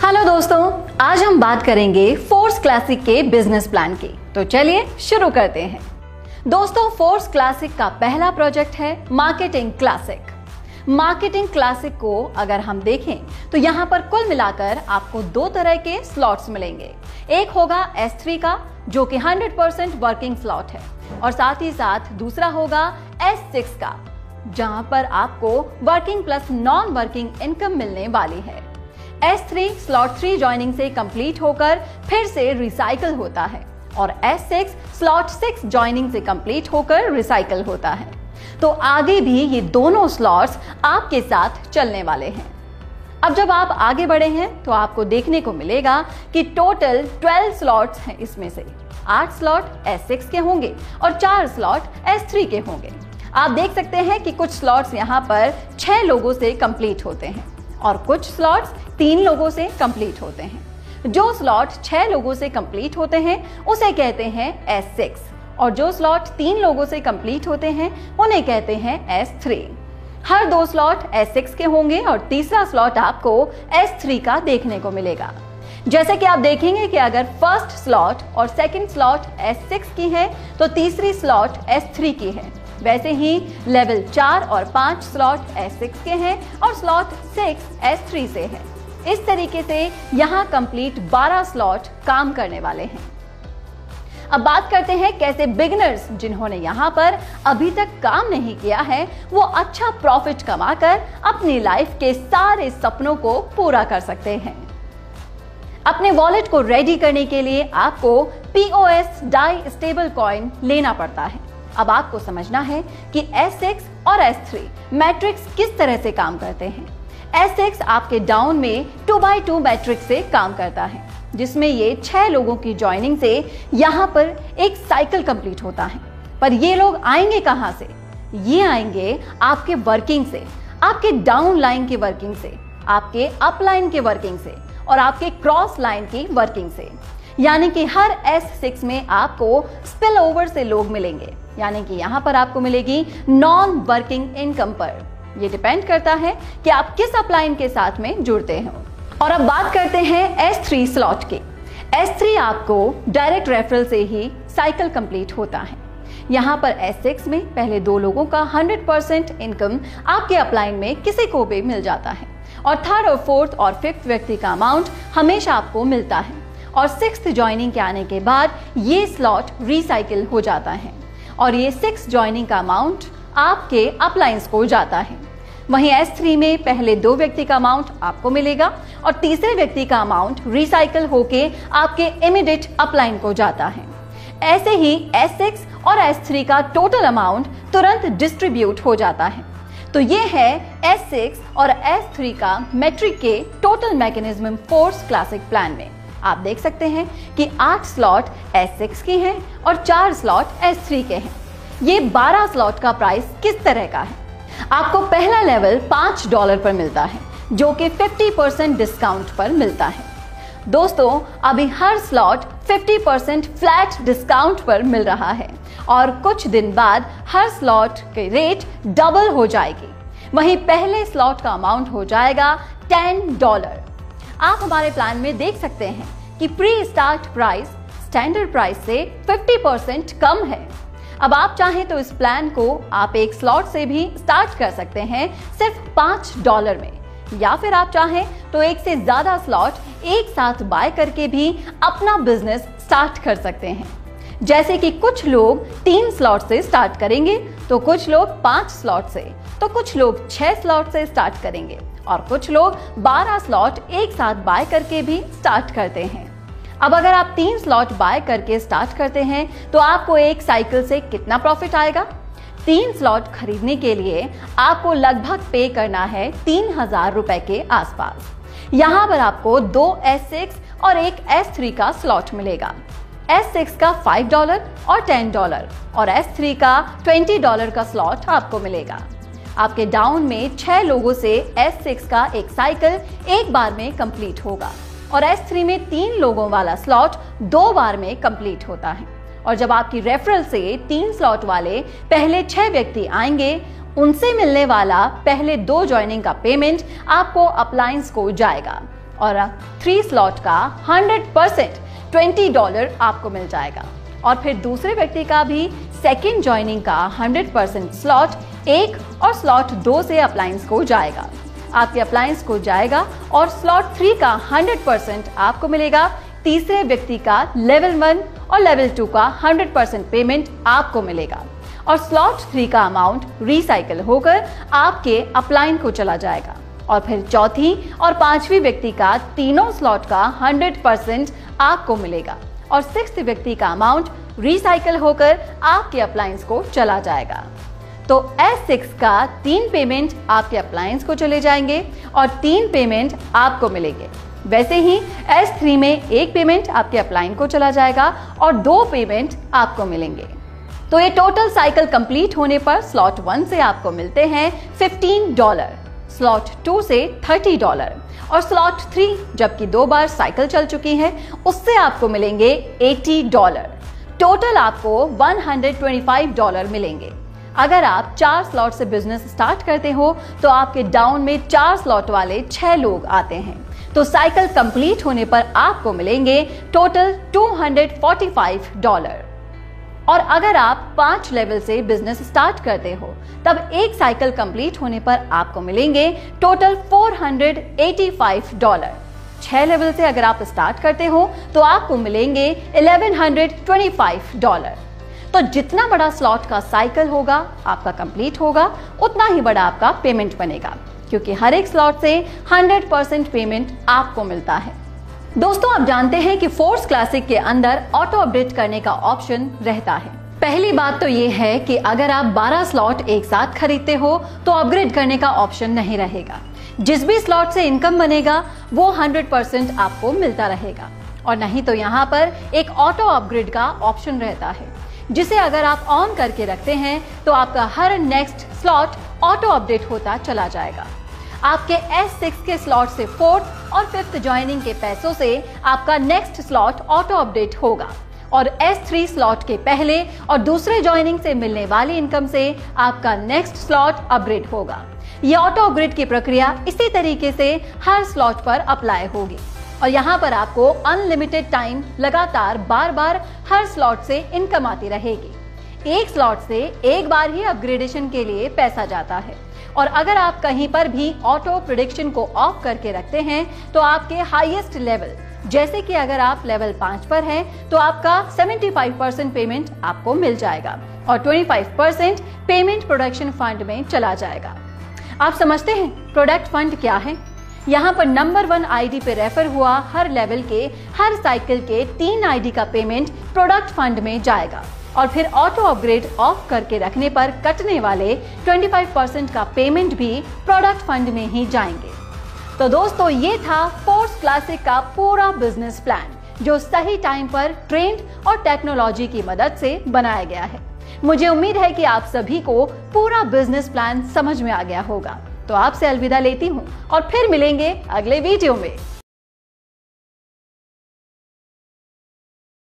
Hello दोस्तों, आज हम बात करेंगे फोर्स क्लासिक के बिजनेस प्लान की। तो चलिए शुरू करते हैं। दोस्तों, फोर्स क्लासिक का पहला प्रोजेक्ट है मार्केटिंग क्लासिक। मार्केटिंग क्लासिक को अगर हम देखें तो यहाँ पर कुल मिलाकर आपको दो तरह के स्लॉट्स मिलेंगे। एक होगा S3 का जो कि 100% वर्किंग स्लॉट है, और साथ ही साथ दूसरा होगा S6 का जहां पर आपको working plus non working income मिलने वाली है। S3 स्लॉट 3 ज्वाइनिंग से कंप्लीट होकर फिर से रिसाइकल होता है, और S6 स्लॉट 6 ज्वाइनिंग से कंप्लीट होकर रिसाइकल होता है। तो आगे भी ये दोनों स्लॉट्स आपके साथ चलने वाले हैं। अब जब आप आगे बढ़े हैं तो आपको देखने को मिलेगा कि टोटल 12 स्लॉट्स हैं। इसमें से 8 स्लॉट S6 के होंगे और 4 स्लॉट S3 के होंगे। आप देख सकते हैं कि कुछ स्लॉट्स यहाँ पर 6 लोगों से कंप्लीट होते हैं और कुछ स्लॉट्स 3 लोगों से कंप्लीट होते हैं। जो स्लॉट 6 लोगों से कंप्लीट होते हैं उसे कहते हैं S6, और जो स्लॉट 3 लोगों से कंप्लीट होते हैं उन्हें कहते हैं S3। हर 2 स्लॉट S6 के होंगे और तीसरा स्लॉट आपको S3 का देखने को मिलेगा। जैसे कि आप देखेंगे कि अगर फर्स्ट स्लॉट और सेकंड स्लॉट S6 की है तो तीसरी स्लॉट S3 की है। वैसे ही लेवल 4 और 5 स्लॉट S6 के हैं और स्लॉट 6 S3 से है। इस तरीके से यहाँ कंप्लीट 12 स्लॉट काम करने वाले हैं। अब बात करते हैं कैसे बिगिनर्स जिन्होंने यहाँ पर अभी तक काम नहीं किया है वो अच्छा प्रॉफिट कमाकर अपनी लाइफ के सारे सपनों को पूरा कर सकते हैं। अपने वॉलेट को रेडी करने के लिए आपको POS डाई स्टेबल कॉइन लेना पड़ता है। अब आपको समझना है कि S6 और S3 मैट्रिक्स किस तरह से काम करते हैं। S6 आपके डाउन में 2x2 मैट्रिक्स से काम करता है, जिसमें ये 6 लोगों की ज्वाइनिंग से यहाँ पर एक साइकिल कंप्लीट होता है। पर ये लोग आएंगे कहाँ से? ये आएंगे आपके वर्किंग से, आपके डाउन लाइन की वर्किंग से, आपके अप लाइन की वर्किंग से और आपके क्रॉस लाइन की वर्किंग से। यानी कि हर S6 में आपको स्पिल ओवर से लोग मिलेंगे, यानी कि यहाँ पर आपको मिलेगी नॉन वर्किंग इनकम पर। ये डिपेंड करता है कि आप किस अपलाइन के साथ में जुड़ते हो। और अब बात करते हैं S3 स्लॉट की। S3 आपको डायरेक्ट रेफरल से ही साइकिल कंप्लीट होता है। यहाँ पर S6 में पहले 2 लोगों का 100% इनकम आपके अपलाइन में किसी को भी मिल जाता है, और थर्ड और फोर्थ और फिफ्थ व्यक्ति का अमाउंट हमेशा आपको मिलता है, और 6th ज्वाइनिंग के आने के बाद ये स्लॉट रिसाइकिल हो जाता है, और ये 6 ज्वाइनिंग का अमाउंट आपके अपलाइंस को जाता है। वहीं S3 में पहले 2 व्यक्ति का अमाउंट आपको मिलेगा और तीसरे व्यक्ति का अमाउंट रिसाइकिल होके आपके इमीडिएट अपलाइन को जाता है। ऐसे ही S6 और S3 का टोटल अमाउंट तुरंत डिस्ट्रीब्यूट हो जाता है। तो ये है S6 और S3 का मैट्रिक के total mechanism force classic plan में। आप देख सकते हैं कि 8 स्लॉट S6 की हैं और 4 स्लॉट S3 के हैं। ये 12 स्लॉट का प्राइस किस तरह का है? आपको पहला लेवल $5 पर मिलता है, जो कि 50% डिस्काउंट पर मिलता है। दोस्तों, अभी हर स्लॉट 50% फ्लैट डिस्काउंट पर मिल रहा है, और कुछ दिन बाद हर स्लॉट के रेट डबल हो जाएगी। वहीं पहले स्लॉट का अमाउंट हो जाएगा $10। आप हमारे प्लान में देख सकते हैं कि pre start price standard price से 50% कम है। अब आप चाहें तो इस प्लान को आप एक स्लॉट से भी स्टार्ट कर सकते हैं सिर्फ $5 में, या फिर आप चाहें तो एक से ज्यादा स्लॉट एक साथ बाय करके भी अपना बिजनेस स्टार्ट कर सकते हैं। जैसे कि कुछ लोग 3 स्लॉट से स्टार्ट करेंगे, तो कुछ लोग 5 स्लॉट से, तो कुछ लोग 6 स्लॉट से स्टार्ट करेंगे, और कुछ लोग 12 स्लॉट एक साथ बाय करके भी स्टार्ट करते हैं। अब अगर आप 3 स्लॉट बाय करके स्टार्ट करते हैं तो आपको एक साइकिल से कितना प्रॉफिट आएगा? 3 स्लॉट खरीदने के लिए आपको लगभग पे करना है 3000 रुपए के आसपास। यहाँ पर आपको 2 S6 और एक S3 का स्लॉट मिलेगा। S6 का $5 और $10 और S3 का $20 का स्लॉट आपको मिलेगा। आपके डाउन में 6 लोगों से S6 का एक साइकिल एक बार में कंप्लीट होगा, और S3 में 3 लोगों वाला स्लॉट 2 बार में कंप्लीट होता है। और जब आपकी रेफरल से 3 स्लॉट वाले पहले 6 व्यक्ति आएंगे, उनसे मिलने वाला पहले 2 ज्वाइनिंग का पेमेंट आपको अपलायंस को जाएगा, और 3 स्लॉट का 100% $20 आपको मिल जाएगा। और फिर दूसरे व्यक्ति का भी सेकेंड ज्वाइनिंग का 100% स्लॉट 1 और स्लॉट 2 से अप्लायंस को जाएगा। आपके अप्लायंस को जाएगा और स्लॉट 3 का 100% आपको मिलेगा। तीसरे व्यक्ति का लेवल 1 और लेवल 2 का 100% पेमेंट आपको मिलेगा और स्लॉट 3 का अमाउंट रिसाइकल होकर आपके अप्लायंस को चला जाएगा। और फिर चौथी और पांचवी व्यक्ति का तीनों स्लॉट का 100% आपको मिलेगा और सिक्स्थ व्यक्ति का अमाउंट रिसाइकल होकर आपके अप्लायंस को चला जाएगा। तो S6 का 3 पेमेंट आपके अप्लायंस को चले जाएंगे और 3 पेमेंट आपको मिलेंगे। वैसे ही S3 में 1 पेमेंट आपके अप्लायंस को चला जाएगा और 2 पेमेंट आपको मिलेंगे। तो ये टोटल साइकिल कंप्लीट होने पर स्लॉट 1 से आपको मिलते हैं $15, स्लॉट 2 से $30 और स्लॉट 3 जबकि 2 बार साइकिल चल चुकी है उससे आपको मिलेंगे $80। टोटल आपको $125 मिलेंगे। अगर आप 4 स्लॉट से बिजनेस स्टार्ट करते हो तो आपके डाउन में 4 स्लॉट वाले 6 लोग आते हैं, तो साइकिल कंप्लीट होने पर आपको मिलेंगे टोटल $245। और अगर आप 5 लेवल से बिजनेस स्टार्ट करते हो तब एक साइकिल कंप्लीट होने पर आपको मिलेंगे टोटल $485। 6 लेवल से अगर आप स्टार्ट करते हो तो आपको मिलेंगे $1125। तो जितना बड़ा स्लॉट का साइकिल होगा आपका कंप्लीट होगा उतना ही बड़ा आपका पेमेंट बनेगा, क्योंकि हर एक स्लॉट से 100% पेमेंट आपको मिलता है। दोस्तों, आप जानते हैं कि फोर्स क्लासिक के अंदर ऑटो अपडेट करने का ऑप्शन रहता है। पहली बात तो ये है कि अगर आप 12 स्लॉट एक साथ खरीदते हो तो अपग्रेड करने का ऑप्शन नहीं रहेगा। जिस भी स्लॉट से इनकम बनेगा वो 100% आपको मिलता रहेगा। और नहीं तो यहाँ पर एक ऑटो अपग्रेड का ऑप्शन रहता है, जिसे अगर आप ऑन करके रखते हैं तो आपका हर नेक्स्ट स्लॉट ऑटो अपडेट होता चला जाएगा। आपके S6 के स्लॉट से 4th और 5th ज्वाइनिंग के पैसों से आपका नेक्स्ट स्लॉट ऑटो अपडेट होगा और S3 स्लॉट के पहले और दूसरे ज्वाइनिंग से मिलने वाली इनकम से आपका नेक्स्ट स्लॉट अपग्रेड होगा। यह ऑटो अपग्रेड की प्रक्रिया इसी तरीके से हर स्लॉट पर अप्लाई होगी और यहाँ पर आपको अनलिमिटेड टाइम लगातार बार बार हर स्लॉट से इनकम आती रहेगी। एक स्लॉट से एक बार ही अपग्रेडेशन के लिए पैसा जाता है और अगर आप कहीं पर भी ऑटो प्रेडिक्शन को ऑफ करके रखते हैं तो आपके हाईएस्ट लेवल, जैसे कि अगर आप लेवल 5 पर हैं तो आपका 75% पेमेंट आपको मिल जाएगा और 25% पेमेंट प्रोडक्शन फंड में चला जाएगा। आप समझते हैं प्रोडक्ट फंड क्या है? यहाँ पर नंबर 1 आईडी पे रेफर हुआ हर लेवल के हर साइकिल के 3 आईडी का पेमेंट प्रोडक्ट फंड में जाएगा और फिर ऑटो अपग्रेड ऑफ करके रखने पर कटने वाले 25% का पेमेंट भी प्रोडक्ट फंड में ही जाएंगे। तो दोस्तों, ये था फोर्स क्लासिक का पूरा बिजनेस प्लान जो सही टाइम पर ट्रेंड और टेक्नोलॉजी की मदद से बनाया गया है। मुझे उम्मीद है कि आप सभी को पूरा बिजनेस प्लान समझ में आ गया होगा। तो आपसे अलविदा लेती हूँ और फिर मिलेंगे अगले वीडियो में।